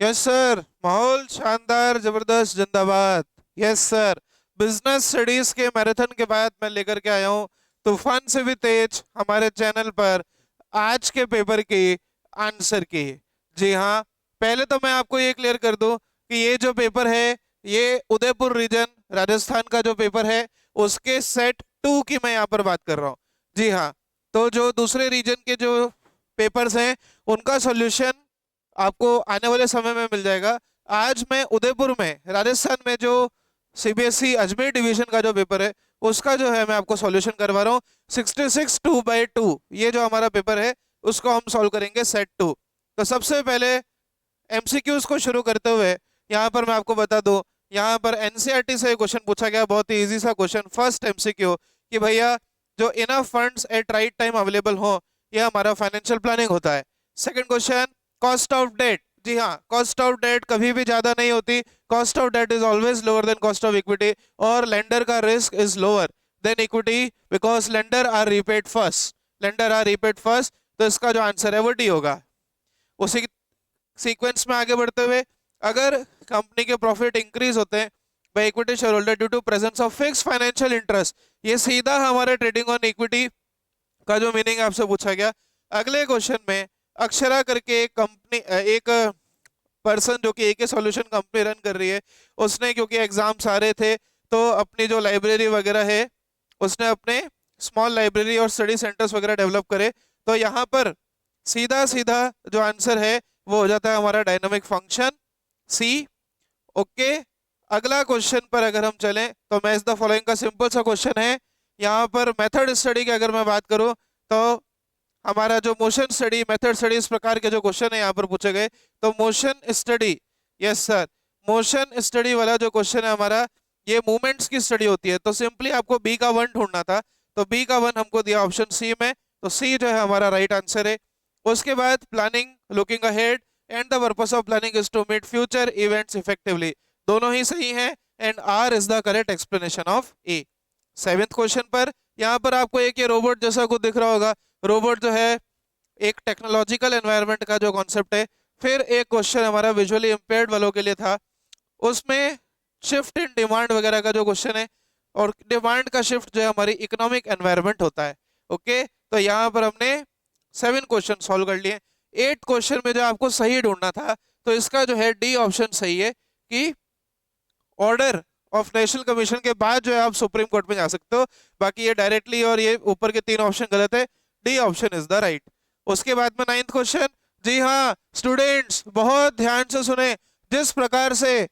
Yes sir, माहौल शानदार जबरदस्त जिंदाबाद। यस सर, बिजनेस स्टडीज के मैराथन के बाद मैं लेकर के आया हूँ तूफान से भी तेज हमारे चैनल पर आज के पेपर की आंसर की। जी हाँ, पहले तो मैं आपको ये क्लियर कर दूं कि ये जो पेपर है ये उदयपुर रीजन राजस्थान का जो पेपर है उसके सेट 2 की मैं यहाँ पर बात कर रहा हूँ। जी हाँ, तो जो दूसरे रीजन के जो पेपर्स हैं उनका सॉल्यूशन आपको आने वाले समय में मिल जाएगा। आज मैं उदयपुर में राजस्थान में जो सीबीएसई अजमेर डिवीजन का जो पेपर है उसका जो है मैं आपको सॉल्यूशन करवा रहा हूँ। 66 2/2 ये जो हमारा पेपर है उसको हम सॉल्व करेंगे सेट 2। तो सबसे पहले एमसीक्यूज को शुरू करते हुए यहाँ पर मैं आपको बता दूं, यहाँ पर एनसीईआरटी से क्वेश्चन पूछा गया, बहुत ही इजी सा क्वेश्चन। फर्स्ट एमसीक्यू कि भैया जो enough funds at right time available हो, यह हमारा फाइनेंशियल प्लानिंग होता है। Second question, cost of debt. जी हाँ, कॉस्ट ऑफ डेट कभी भी ज्यादा नहीं होती। Cost of debt is always lower than cost of equity, और लेंडर का risk is lower than equity because lender are repaid first. Lender are repaid first, तो इसका जो आंसर है वो डी होगा। उसी सीक्वेंस में आगे बढ़ते हुए, अगर कंपनी के प्रॉफिट इंक्रीज होते हैं by equity share holder due to presence of fix financial interest, ये सीधा हमारे ट्रेडिंग ऑन इक्विटी का जो मीनिंग आपसे पूछा गया। अगले क्वेश्चन में अक्षरा करके एक कंपनी, एक पर्सन जो कि एक सॉल्यूशन कंपनी रन कर रही है, उसने क्योंकि एग्जाम सारे थे तो अपनी जो लाइब्रेरी वगैरह है उसने अपने स्मॉल लाइब्रेरी और स्टडी सेंटर्स वगैरह डेवलप करे। तो यहाँ पर सीधा सीधा जो आंसर है वो हो जाता है हमारा डायनामिक फंक्शन सी। ओके, अगला क्वेश्चन पर अगर हम चलें तो मैच द फॉलोइंग का सिंपल सा क्वेश्चन है। यहाँ पर मेथड स्टडी की अगर मैं बात करूँ तो हमारा जो मोशन स्टडी, मेथड स्टडी, इस प्रकार के जो क्वेश्चन है यहाँ पर पूछे गए। तो motion study, yes sir, motion study वाला जो क्वेश्चन है हमारा, ये मूवमेंट्स की स्टडी होती है। तो सिंपली आपको बी का 1 ढूंढना था, तो बी का 1 हमको दिया ऑप्शन सी में, तो सी जो है हमारा राइट आंसर है। उसके बाद planning, looking ahead and the purpose of planning is to meet future events effectively, दोनों ही सही हैं and R is the correct explanation of A. Seventh question पर यहाँ पर आपको एक ये रोबोट जैसा कुछ दिख रहा होगा। रोबोट जो है एक टेक्नोलॉजिकल एनवायरनमेंट का जो कॉन्सेप्ट है। फिर एक क्वेश्चन हमारा विजुअली इम्पेयर्ड वालों के लिए था, उसमें शिफ्ट इन डिमांड वगैरह का जो क्वेश्चन है, और डिमांड का शिफ्ट जो है हमारी इकोनॉमिक एनवायरनमेंट होता है। ओके, तो यहाँ पर हमने 7 क्वेश्चन सॉल्व कर लिए। 8 क्वेश्चन में जो आपको सही ढूंढना था, तो इसका जो है डी ऑप्शन सही है कि ऑर्डर ऑफ नेशनल कमीशन के बाद जो है आप सुप्रीम कोर्ट में जा सकते हो। बाकी ये डायरेक्टली और ये ऊपर के 3 ऑप्शन गलत है, D option is the right. उसके बाद में 9th क्वेश्चन, जी हाँ स्टूडेंट्स बहुत ध्यान से सुने, जिस प्रकार से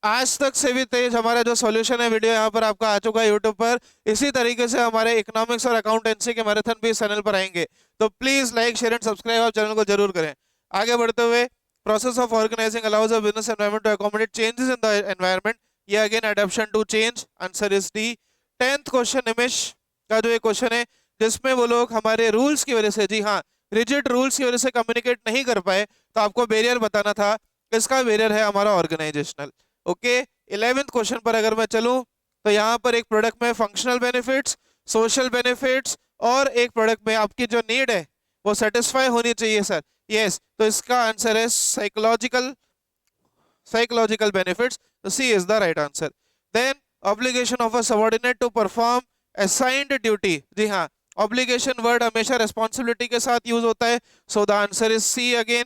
आज तक से भी तेज हमारा जो सॉल्यूशन है वीडियो यहाँ पर आपका आ चुका है यूट्यूब पर, इसी तरीके से हमारे इकोनॉमिक्स और अकाउंटेंसी के मैराथन भी इस चैनल पर आएंगे। तो please like, share and subscribe आप चैनल को जरूर करें। आगे बढ़ते हुए, process of organising allows a business environment to accommodate changes in the environment, ये again adaptation to change, answer is D. 10th question Nimish का जो एक क्वेश्चन है जिसमें वो लोग हमारे रूल्स की वजह से, जी हाँ रिजिड रूल्स की वजह से कम्युनिकेट नहीं कर पाए, तो आपको बैरियर बताना था। इसका बैरियर है हमारा ऑर्गेनाइजेशनल। ओके, 11th क्वेश्चन पर अगर मैं चलूं तो यहाँ पर एक प्रोडक्ट में फंक्शनल बेनिफिट्स, सोशल बेनिफिट्स, और एक प्रोडक्ट में आपकी जो नीड है वो सेटिस्फाई होनी चाहिए सर। यस, तो इसका आंसर है साइकोलॉजिकल, साइकोलॉजिकल बेनिफिट्स, तो C is the right answer. Then obligation of a subordinate to perform assigned duty, जी हाँ ऑब्लिगेशन वर्ड हमेशा रेस्पॉन्सिबिलिटी के साथ यूज होता है, so the answer is C again.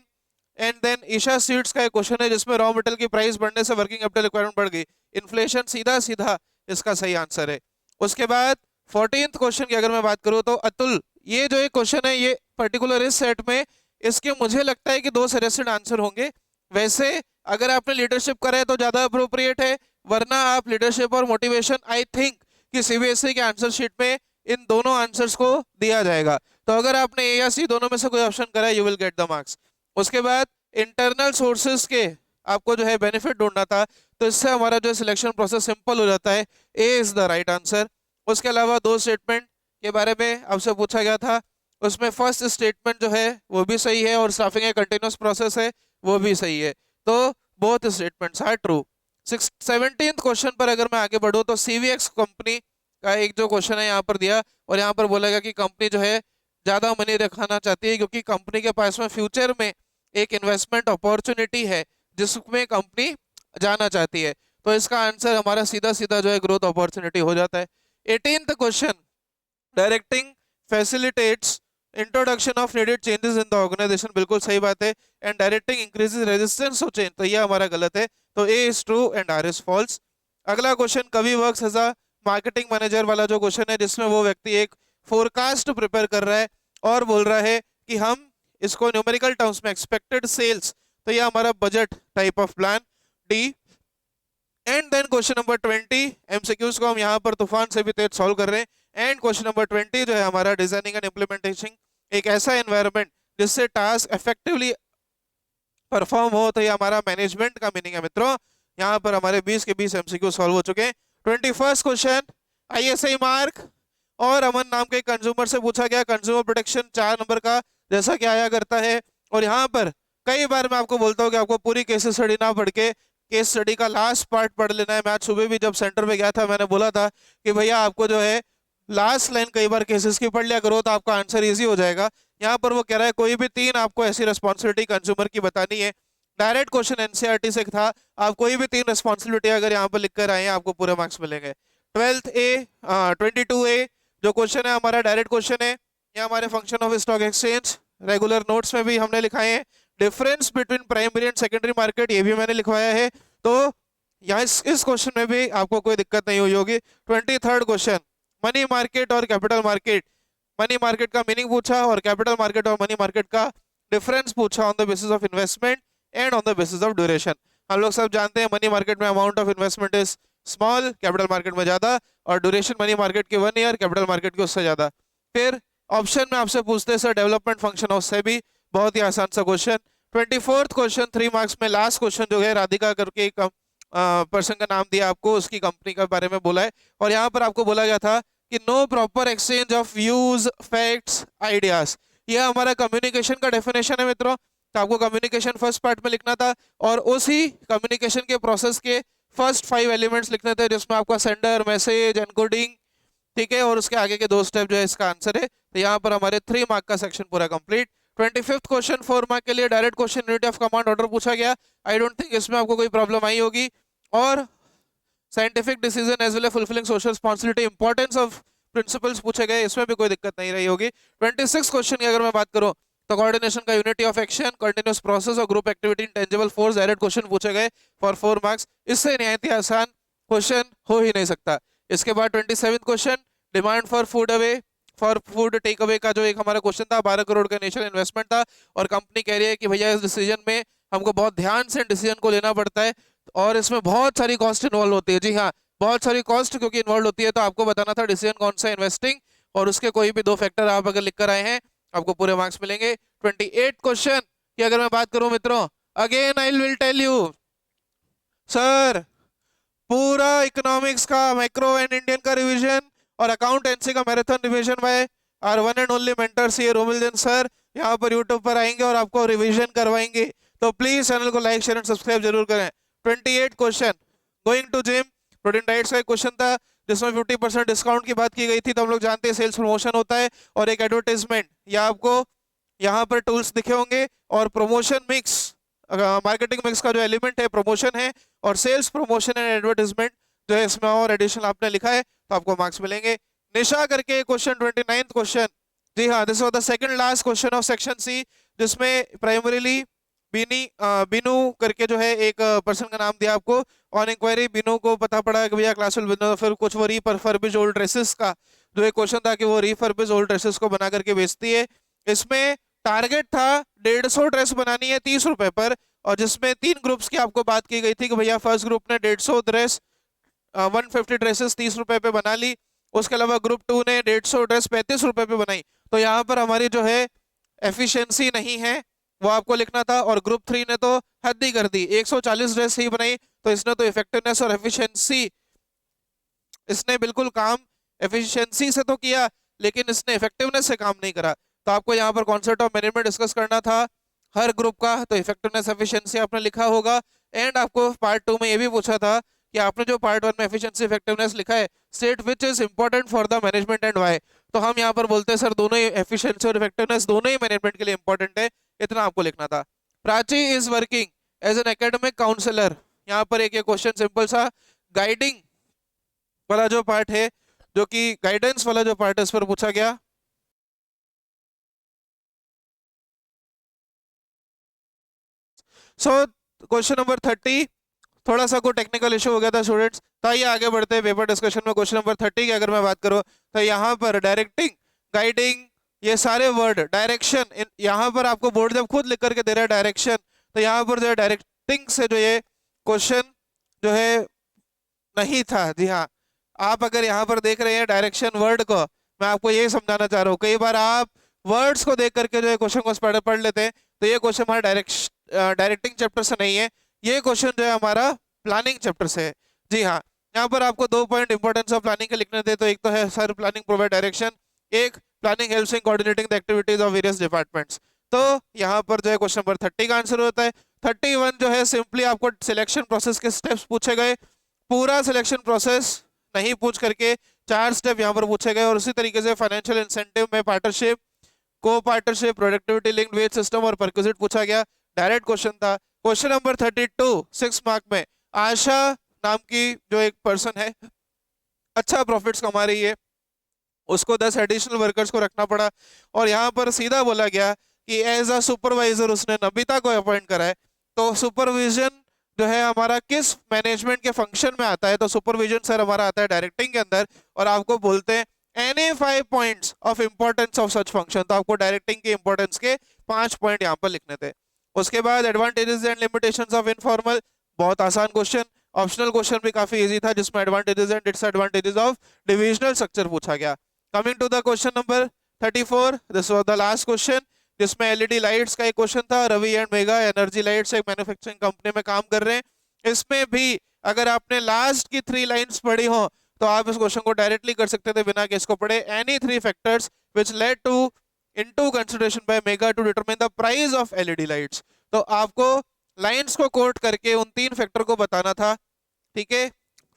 And then Isha seeds का एक क्वेश्चन है जिसमें रॉ मटेरियल की प्राइस बढ़ने से वर्किंग कैपिटल रिक्वायरमेंट बढ़ गई, इन्फ्लेशन, सीधा सीधा इसका सही आंसर है। उसके बाद 14th क्वेश्चन की अगर मैं बात करूं तो अतुल, ये जो एक क्वेश्चन है ये पर्टिकुलर इस सेट में, इसके मुझे लगता है कि 2 सजेस्टेड आंसर होंगे। वैसे अगर आपने लीडरशिप करा है तो ज्यादा अप्रोप्रिएट है, वरना आप लीडरशिप और मोटिवेशन, आई थिंक कि सीबीएसई के आंसर शीट में इन दोनों आंसर्स को दिया जाएगा। तो अगर आपने ए या सी दोनों में से कोई ऑप्शन करा है, you will get the marks. उसके बाद इंटरनल सोर्सेज के आपको जो है बेनिफिट ढूंढना था, तो इससे हमारा जो सिलेक्शन प्रोसेस सिंपल हो जाता है, ए इज द राइट आंसर। उसके अलावा 2 स्टेटमेंट के बारे में आपसे पूछा गया था, उसमें फर्स्ट स्टेटमेंट जो है वो भी सही है, और स्टाफिंग ए कंटिन्यूस प्रोसेस है वो भी सही है, तो both statements are true. 17th question पर अगर मैं आगे बढ़ूँ तो सीवीएक्स कंपनी का एक जो क्वेश्चन है यहाँ पर दिया, और यहाँ पर बोला गया कि कंपनी जो है ज्यादा मनी रखना चाहती है क्योंकि कंपनी के पास में फ्यूचर में एक इन्वेस्टमेंट अपॉर्चुनिटी है, जिसमें कंपनी जाना चाहती है। तो इसका आंसर हमारा सीधा सीधा जो है ग्रोथ अपॉर्चुनिटी हो जाता है। 18th question, directing facilitates introduction of needed changes in the organisation, बिल्कुल सही बात है। And directing increases resistance of change, तो ये हमारा गलत है। तो A is true and R is false. अगला question, Kavi works as a marketing manager वाला जो क्वेश्चन है, जिसमें वो व्यक्ति एक फोरकास्ट प्रिपेयर कर रहा है और बोल रहा है कि हम इसको न्यूमेरिकल टर्म्स में एक्सपेक्टेड सेल्स, तो ये हमारा budget type of plan, D. And then question number 20, MCQs को हम यहाँ पर तूफान से भी तेज सॉल्व कर रहे हैं। एंड क्वेश्चन नंबर 20 जो है हमारा, डिजाइनिंग एंड इम्प्लीमेंटेशन एक ऐसा एनवायरनमेंट जिससे टास्क इफेक्टिवली परफॉर्म हो, तो ये हमारा मैनेजमेंट का मीनिंग है मित्रों। यहाँ पर हमारे 20 के 20 एमसीक्यू सॉल्व हो चुके हैं। 21st क्वेश्चन, आईएसआई मार्क और अमन नाम के कंज्यूमर से पूछा गया, कंज्यूमर प्रोटेक्शन 4 नंबर का जैसा कि आया करता है। और यहाँ पर कई बार मैं आपको बोलता हूँ कि आपको पूरी केस स्टडी ना पढ़ के केस स्टडी का लास्ट पार्ट पढ़ लेना है। मैं आज सुबह भी जब सेंटर पे गया था, मैंने बोला था कि भैया आपको जो है लास्ट लाइन कई बार केसेस की पढ़ लिया करो, तो आपका आंसर इजी हो जाएगा। यहाँ पर वो कह रहा है कोई भी 3 आपको ऐसी रिस्पॉन्सिबिलिटी कंज्यूमर की बतानी है। डायरेक्ट क्वेश्चन एनसीईआरटी से था, आप कोई भी 3 रिस्पॉन्सिबिलिटी अगर यहाँ पर लिख कर आए हैं, आपको पूरे मार्क्स मिलेंगे। 22A जो क्वेश्चन है हमारा डायरेक्ट क्वेश्चन है, ये हमारे function of stock exchange regular notes में भी हमने लिखाए हैं। Difference between primary and secondary market, ये भी मैंने लिखवाया है। तो यहाँ इस क्वेश्चन में भी आपको कोई दिक्कत नहीं हुई होगी। 23rd क्वेश्चन, मनी मार्केट और कैपिटल मार्केट, मनी मार्केट का मीनिंग पूछा और कैपिटल मार्केट और मनी मार्केट का डिफरेंस पूछा on the basis of investment and on the basis of duration. हम लोग सब जानते हैं मनी मार्केट में amount of investment is small, capital market में ज्यादा, और ड्यूरेशन मनी मार्केट की 1 ईयर, कैपिटल मार्केट की उससे ज्यादा। फिर ऑप्शन में आपसे पूछते हैं sir development function of SEBI, बहुत ही आसान सा क्वेश्चन। 24th क्वेश्चन 3 मार्क्स में लास्ट क्वेश्चन जो है, राधिका करके एक पर्सन का नाम दिया आपको, उसकी कंपनी के बारे में बोला है। और यहाँ पर आपको बोला गया था कि no proper exchange of views, facts, ideas, यह हमारा कम्युनिकेशन का डेफिनेशन है मित्रों। तो आपको कम्युनिकेशन फर्स्ट पार्ट में लिखना था और उसी कम्युनिकेशन के प्रोसेस के फर्स्ट 5 एलिमेंट्स लिखने थे, जिसमें आपका सेंडर, मैसेज, एनकोडिंग, ठीक है, और उसके आगे के 2 स्टेप जो है इसका आंसर है। तो यहाँ पर हमारे 3 मार्क का सेक्शन पूरा कंप्लीट। 25th क्वेश्चन 4 मार्क के लिए direct question unity of command order पूछा गया। आई डोंट थिंक इसमें आपको कोई प्रॉब्लम आई होगी। और scientific decision as well as fulfilling social responsibility, importance of principles पूछे गए, इसमें भी कोई दिक्कत नहीं रही होगी। 26 क्वेश्चन की अगर मैं बात करूं तो कोऑर्डिनेशन का unity of action, continuous process और group activity intangible force, direct question पूछे गए फॉर 4 मार्क्स। इससे निहायत ही आसान क्वेश्चन हो ही नहीं सकता। इसके बाद 27th question, demand for food away, for food take away का जो एक हमारा क्वेश्चन था, 12 करोड़ का इनिशियल इन्वेस्टमेंट था और कंपनी कह रही है कि भैया इस डिसीजन में हमको बहुत ध्यान से डिसीजन को लेना पड़ता है और इसमें बहुत सारी कॉस्ट इन्वॉल्व होती है। जी हाँ, बहुत सारी कॉस्ट क्योंकि इन्वॉल्व होती है, तो आपको बताना था डिसीजन कौन सा, इन्वेस्टिंग, और उसके कोई भी 2 फैक्टर आप अगर लिख कर आए हैं आपको पूरे मार्क्स मिलेंगे। 28 क्वेश्चन की अगर मैं बात करूं मित्रों, again I will tell you sir, पूरा इकोनॉमिक्स का मैक्रो एंड इंडियन का रिवीजन और अकाउंटेंसी का marathon revision by our one and only mentor C रोमिलजन सर यहाँ पर यूट्यूब पर आएंगे और आपको रिवीजन करवाएंगे। तो प्लीज चैनल को लाइक, शेयर एंड सब्सक्राइब जरूर करें। 28 question, going to gym protein diets का एक क्वेश्चन था जिसमें 50% डिस्काउंट की बात की गई थी। तो हम लोग जानते हैं सेल्स प्रमोशन होता है और एक एडवर्टाइजमेंट, या आपको यहाँ पर टूल्स दिखे होंगे, और प्रमोशन मिक्स, मार्केटिंग मिक्स का जो एलिमेंट है प्रमोशन है, और सेल्स प्रमोशन एंड एडवर्टाइजमेंट जो है इसमें और एडिशनल आपने लिखा है, तो आपको मार्क्स मिलेंगे। निशा करके क्वेश्चन 29th क्वेश्चन, जी हाँ, this was the second last question of section C, जिसमें प्राइमरीली बीनू करके जो है एक पर्सन का नाम दिया आपको। ऑन इंक्वायरी बीनू को पता पड़ा कि भैया क्लासफुल बिजनेस, फिर कुछ वो रीफर्बिश ओल्ड ड्रेसेस का जो एक क्वेश्चन था कि वो रीफर्बिश ओल्ड ड्रेसेस को बना करके बेचती है। इसमें टारगेट था 150 ड्रेस बनानी है 30 रुपए पर, और जिसमें 3 ग्रुप्स की आपको बात की गई थी कि भैया फर्स्ट ग्रुप ने 150 ड्रेस 150 ड्रेसेस 30 रुपए पे बना ली, उसके अलावा ग्रुप 2 ने 150 ड्रेस 35 रुपए पे बनाई। तो यहाँ पर हमारी जो है एफिशिएंसी नहीं है, वो आपको लिखना था। और ग्रुप 3 ने तो हद ही कर दी, 140 ड्रेस ही बनाई, तो इसने तो इफेक्टिवनेस और एफिशिएंसी, इसने बिल्कुल काम एफिशिएंसी से तो किया लेकिन इसने इफेक्टिवनेस से काम नहीं करा। तो आपको यहाँ पर कॉन्सेप्ट ऑफ मैनेजमेंट डिस्कस करना था हर ग्रुप का, तो इफेक्टिवनेस एफिशिएंसी आपने लिखा होगा। एंड आपको पार्ट 2 में ये भी पूछा था कि आपने जो पार्ट 1 में एफिशिएंसी इफेक्टिवनेस लिखा है, state which is important for the management and why. तो हम यहाँ पर बोलते हैं सर दोनों ही एफिशिएंसी और इफेक्टिवनेस दोनों ही मैनेजमेंट के लिए इंपॉर्टेंट है, इतना आपको लिखना था। Prachi is working as an academic counsellor, यहाँ पर एक ये क्वेश्चन सिंपल सा गाइडिंग वाला जो पार्ट है, जो कि गाइडेंस वाला जो पार्ट है, इस पर पूछा गया। सो क्वेश्चन नंबर 30, थोड़ा सा कोई टेक्निकल इशू हो गया था स्टूडेंट्स, तो आइए आगे बढ़ते हैं पेपर डिस्कशन में। क्वेश्चन नंबर 30 की अगर मैं बात करूँ तो यहाँ पर डायरेक्टिंग, गाइडिंग, ये सारे वर्ड, डायरेक्शन, यहाँ पर आपको बोर्ड जब खुद लिख करके दे रहा है डायरेक्शन, तो यहाँ पर जो है डायरेक्टिंग से जो ये क्वेश्चन जो है नहीं था। जी हाँ, आप अगर यहाँ पर देख रहे हैं डायरेक्शन वर्ड को, मैं आपको यही समझाना चाह रहा हूँ, कई बार आप वर्ड्स को देख करके जो है क्वेश्चन को पढ़ लेते हैं, तो ये क्वेश्चन हमारा डायरेक्टिंग चैप्टर से नहीं है, ये क्वेश्चन जो है हमारा प्लानिंग चैप्टर से है। जी हाँ, यहाँ पर आपको 2 पॉइंट इंपॉर्टेंस ऑफ प्लानिंग के लिखने थे, तो एक तो है सर प्लानिंग प्रोवाइड डायरेक्शन, एक planning helps in coordinating the activities of various departments. तो यहाँ पर जो है क्वेश्चन नंबर 30 का आंसर होता है। 31 जो है सिंपली आपको सिलेक्शन प्रोसेस के स्टेप्स पूछे गए, पूरा सिलेक्शन प्रोसेस नहीं पूछ करके 4 स्टेप यहाँ पर पूछे गए, और उसी तरीके से फाइनेंशियल इंसेंटिव में पार्टनरशिप, को partnership, productivity linked wage system और परक्विजिट पूछा गया, डायरेक्ट क्वेश्चन था। क्वेश्चन नंबर 32 6 मार्क में, आशा नाम की जो एक पर्सन है, अच्छा प्रॉफिट्स कमा रही है, उसको 10 एडिशनल वर्कर्स को रखना पड़ा, और यहाँ पर सीधा बोला गया कि एज अ सुपरवाइजर उसने नबिता को अपॉइंट करा है। तो सुपरविजन जो है हमारा किस मैनेजमेंट के फंक्शन में आता है, तो सुपरविजन सर हमारा आता है डायरेक्टिंग के अंदर, और आपको बोलते हैं any 5 points of importance of such function, तो आपको डायरेक्टिंग के इंपॉर्टेंस के 5 पॉइंट यहाँ पर लिखने थे। उसके बाद advantages and limitations of informal, बहुत आसान क्वेश्चन, ऑप्शनल क्वेश्चन भी काफी इजी था, जिसमें advantages and disadvantages of divisional structure पूछा गया। Coming to the question number 34, this was the last question, जिसमें एलईडी लाइट्स का एक क्वेश्चन था। Ravi and Mega Energy Lights एक मैन्युफैक्चरिंग कंपनी में काम कर रहे हैं। इसमें भी अगर आपने लास्ट की 3 लाइंस पढ़ी हो तो आप इस क्वेश्चन को डायरेक्टली कर सकते थे बिना केस को पढ़े। Any 3 factors which led to into consideration by Mega to determine the price of LED lights, तो आपको लाइंस को कोट करके उन 3 फैक्टर को बताना था, ठीक है।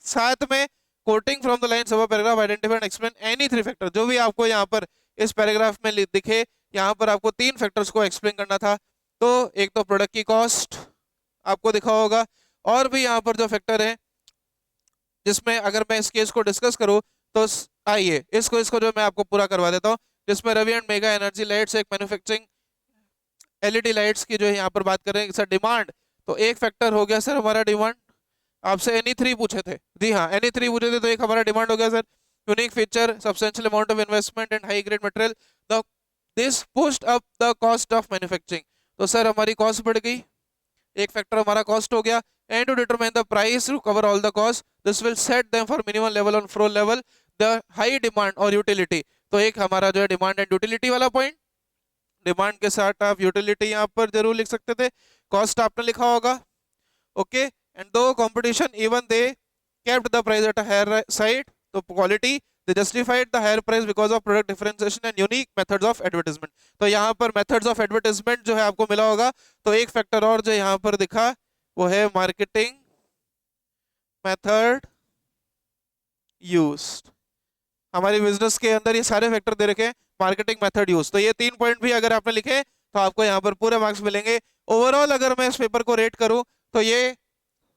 साथ में coating from the lines of paragraph identify and explain any 3 factor, जो भी आपको यहाँ पर इस पैराग्राफ में दिखे, यहाँ पर आपको 3 फैक्टर्स को एक्सप्लेन करना था। तो एक तो प्रोडक्ट की कॉस्ट आपको दिखा होगा, और भी यहाँ पर जो फैक्टर है, जिसमें अगर मैं इस केस को डिस्कस करूँ तो आइए इसको जो मैं आपको पूरा करवा देता हूँ, जिसमें Ravi and Mega Energy Lights एक मैन्युफैक्चरिंग एलईडी लाइट्स की जो है यहाँ पर बात कर रहे हैं। सर डिमांड, तो एक फैक्टर हो गया सर हमारा डिमांड, आपसे एनी 3 पूछे थे, जी हाँ एनी 3 पूछे थे, तो एक हमारा डिमांड हो गया sir. Unique feature, substantial amount of investment and high grade material, the this pushed up the cost of manufacturing, तो सर हमारी कॉस्ट बढ़ गई, एक फैक्टर हमारा कॉस्ट हो गया। And to determine the price to cover all the cost, this will set them for minimum level on floor level the high demand और utility, तो एक हमारा जो है डिमांड एंड यूटिलिटी वाला पॉइंट, डिमांड के साथ आप यूटिलिटी यहाँ पर जरूर लिख सकते थे, कॉस्ट आपने लिखा होगा, okay. And due competition even they kept the price at a higher side, तो quality they justified the higher price because of product differentiation and unique methods of advertisement, तो यहाँ पर methods of advertisement जो है आपको मिला होगा। तो एक फैक्टर और जो यहाँ पर दिखा वो है मार्केटिंग मेथड यूज्ड, हमारी बिजनेस के अंदर ये सारे फैक्टर दे रखे हैं, मार्केटिंग मेथड यूज, तो ये 3 पॉइंट भी अगर आपने लिखे तो आपको यहाँ पर पूरे मार्क्स मिलेंगे। ओवरऑल अगर मैं इस पेपर को रेट करूं तो ये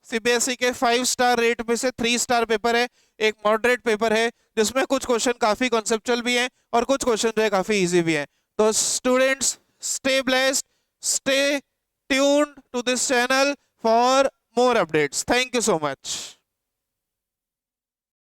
सीबीएसई के 5 स्टार रेट में से 3 स्टार पेपर है, एक मॉडरेट पेपर है, जिसमें कुछ क्वेश्चन काफी कॉन्सेप्चुअल भी हैं और कुछ क्वेश्चन जो है काफी इजी भी हैं। तो students stay blessed, stay tuned to this channel for more updates. Thank you so much.